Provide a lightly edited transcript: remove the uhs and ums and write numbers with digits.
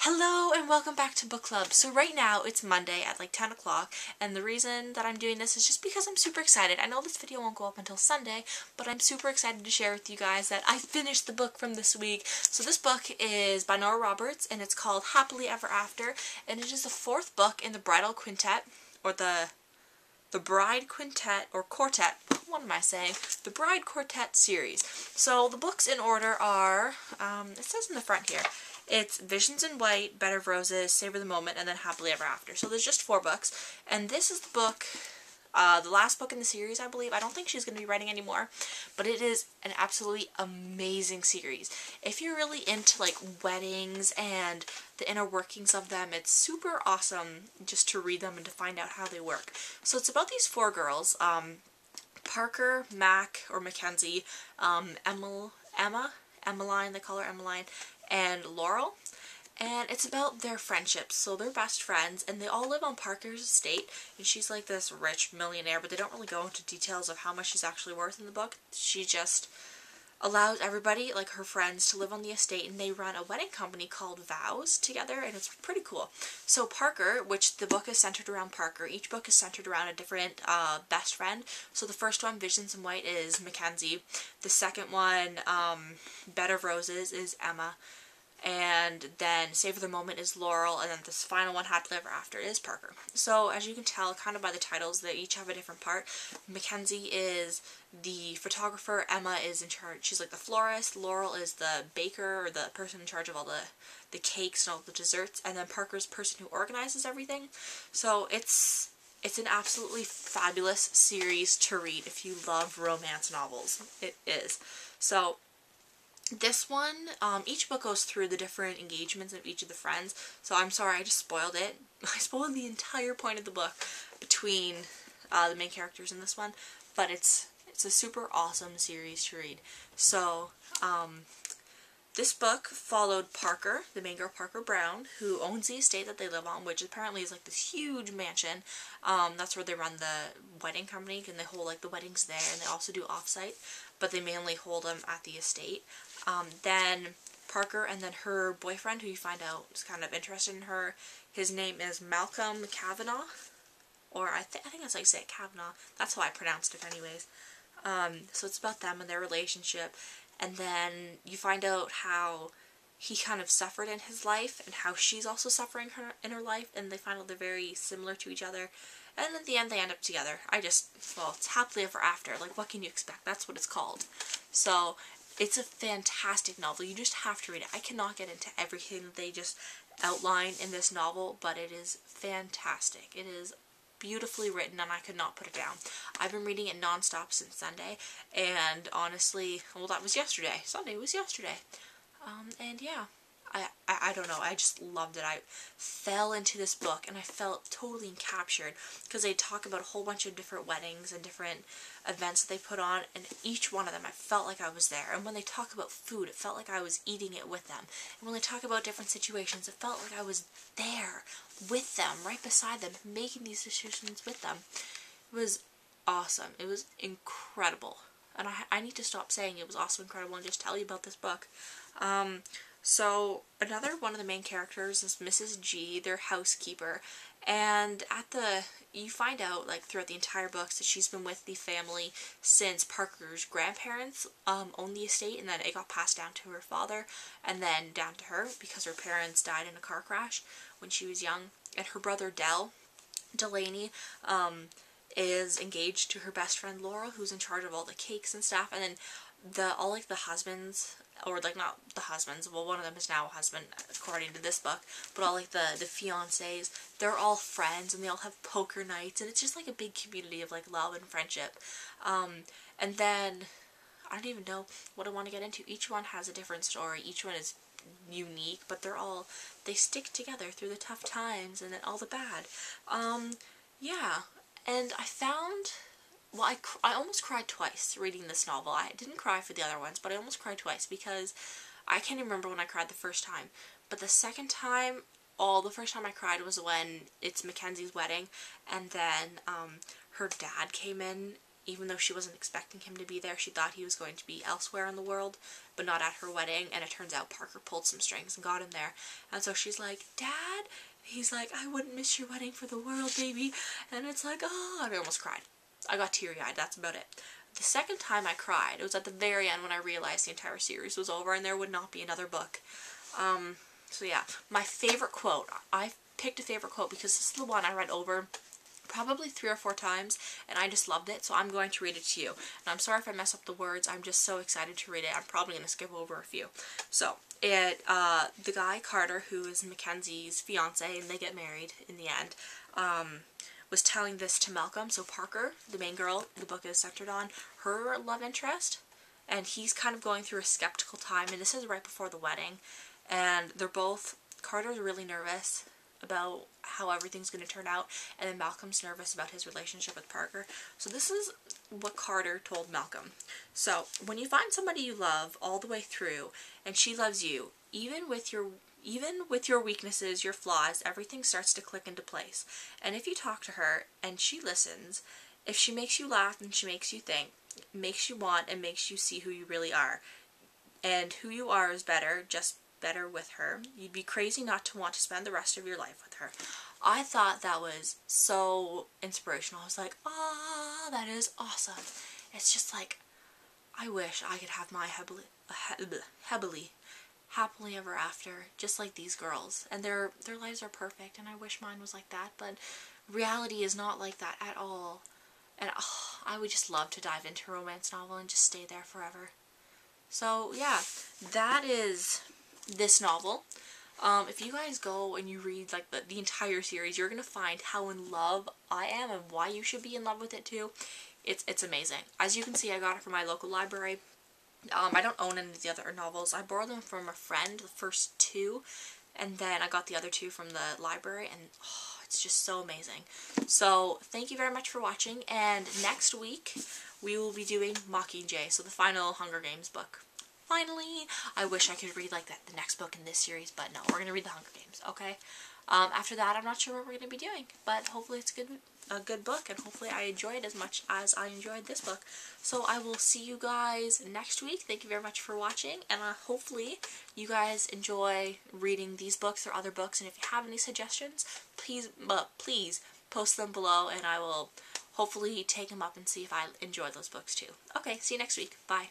Hello and welcome back to book club. So right now it's Monday at like 10 o'clock, and the reason that I'm doing this is just because I'm super excited. I know this video won't go up until Sunday, but I'm super excited to share with you guys that I finished the book from this week. So this book is by Nora Roberts and it's called Happily Ever After, and it is the fourth book in the Bridal Quintet, or the Bride Quintet, or Quartet, what am I saying? The Bride Quartet series. So the books in order are, it says in the front here, it's Visions in White, Bed of Roses, Savor the Moment, and then Happily Ever After. So there's just 4 books, and this is the book, the last book in the series, I believe. I don't think she's going to be writing anymore, but it is an absolutely amazing series. If you're really into, like, weddings and the inner workings of them, it's super awesome just to read them and to find out how they work. So it's about these 4 girls, Parker, Mac, or Mackenzie, Emmeline, they call her Emmeline, and Laurel, and it's about their friendships. So they're best friends, and they all live on Parker's estate, and she's like this rich millionaire, but they don't really go into details of how much she's actually worth in the book. She just allows everybody, like her friends, to live on the estate, and they run a wedding company called Vows together, and it's pretty cool. So Parker, which the book is centered around Parker, each book is centered around a different best friend. So the first one, Visions in White, is Mackenzie. The second one, Bed of Roses, is Emma. And then Savor the Moment is Laurel, and then this final one, Happily Ever After, is Parker. So as you can tell kind of by the titles, they each have a different part. Mackenzie is the photographer, Emma is in charge, she's like the florist, Laurel is the baker, or the person in charge of all the cakes and all the desserts, and then Parker's the person who organizes everything. So it's an absolutely fabulous series to read if you love romance novels. It is. So this one, each book goes through the different engagements of each of the friends, so I'm sorry, I just spoiled it. I spoiled the entire point of the book between the main characters in this one, but it's a super awesome series to read. So, this book followed Parker, the main girl, Parker Brown, who owns the estate that they live on, which apparently is like this huge mansion. That's where they run the wedding company, and they hold like the weddings there, and they also do off-site, but they mainly hold them at the estate. Then Parker and then her boyfriend, who you find out is kind of interested in her, his name is Malcolm Kavanaugh, or I think that's how you say it, Kavanaugh. That's how I pronounced it anyways. So it's about them and their relationship, and then you find out how he kind of suffered in his life and how she's also suffering in her life, and they find out they're very similar to each other, and at the end they end up together. Well, it's Happily Ever After, like what can you expect? That's what it's called. So it's a fantastic novel. You just have to read it. I cannot get into everything that they just outline in this novel, but it is fantastic. It is beautifully written, and I could not put it down. I've been reading it non-stop since Sunday, and honestly, well, that was yesterday. Sunday was yesterday. And yeah, I don't know, I just loved it. I fell into this book, and I felt totally captured, because they talk about a whole bunch of different weddings and different events that they put on, and each one of them I felt like I was there. And when they talk about food, it felt like I was eating it with them. And when they talk about different situations, it felt like I was there with them, right beside them, making these decisions with them. It was awesome. It was incredible. And I need to stop saying it was awesome, incredible, and just tell you about this book. So another one of the main characters is Mrs. G, their housekeeper, and you find out, like, throughout the entire books that she's been with the family since Parker's grandparents owned the estate, and then it got passed down to her father, and then down to her, because her parents died in a car crash when she was young. And her brother Delaney, is engaged to her best friend Laura, who's in charge of all the cakes and stuff, and then all like the husbands, or like not the husbands, well, one of them is now a husband according to this book, but all like the fiancés, they're all friends, and they all have poker nights, and it's just like a big community of like love and friendship. And then I don't even know what I want to get into. Each one has a different story, each one is unique, but they stick together through the tough times and then all the bad. Yeah, and I found, well, I almost cried twice reading this novel. I didn't cry for the other ones, but I almost cried twice, because I can't even remember when I cried the first time. But the second time, the first time I cried was when it's Mackenzie's wedding, and then her dad came in even though she wasn't expecting him to be there. She thought he was going to be elsewhere in the world, but not at her wedding, and it turns out Parker pulled some strings and got him there. And so she's like, Dad? He's like, I wouldn't miss your wedding for the world, baby. And it's like, oh, I almost cried. I got teary-eyed, that's about it. The second time I cried, it was at the very end when I realized the entire series was over and there would not be another book. So yeah, my favorite quote. I picked a favorite quote because this is the one I read over probably 3 or 4 times, and I just loved it, so I'm going to read it to you. And I'm sorry if I mess up the words, I'm just so excited to read it. I'm probably going to skip over a few. So, the guy, Carter, who is Mackenzie's fiance, and they get married in the end, was telling this to Malcolm. So Parker, the main girl the book is centered on, her love interest, and he's kind of going through a skeptical time, and this is right before the wedding, and they're both, Carter's really nervous about how everything's going to turn out, and then Malcolm's nervous about his relationship with Parker. So this is what Carter told Malcolm. So, when you find somebody you love all the way through, and she loves you, even with your weaknesses, your flaws, everything starts to click into place. And if you talk to her, and she listens, if she makes you laugh and she makes you think, makes you want and makes you see who you really are, and who you are is better, just better with her, you'd be crazy not to want to spend the rest of your life with her. I thought that was so inspirational. I was like, ah, that is awesome. It's just like, I wish I could have my happily ever after, just like these girls. And their lives are perfect, and I wish mine was like that, but reality is not like that at all. And I would just love to dive into a romance novel and just stay there forever. So yeah, that is this novel. If you guys go and you read like the entire series, you're gonna find how in love I am and why you should be in love with it too. It's amazing. As you can see, I got it from my local library. I don't own any of the other novels. I borrowed them from a friend, the first 2, and then I got the other 2 from the library, and it's just so amazing. So thank you very much for watching, and next week we will be doing Mockingjay, so the final Hunger Games book. Finally! I wish I could read like the next book in this series, but no, we're going to read the Hunger Games, okay? After that, I'm not sure what we're going to be doing, but hopefully it's a good book, and hopefully I enjoy it as much as I enjoyed this book. So I will see you guys next week. Thank you very much for watching, and hopefully you guys enjoy reading these books or other books, and if you have any suggestions, please post them below, and I will hopefully take them up and see if I enjoy those books too. Okay, see you next week. Bye.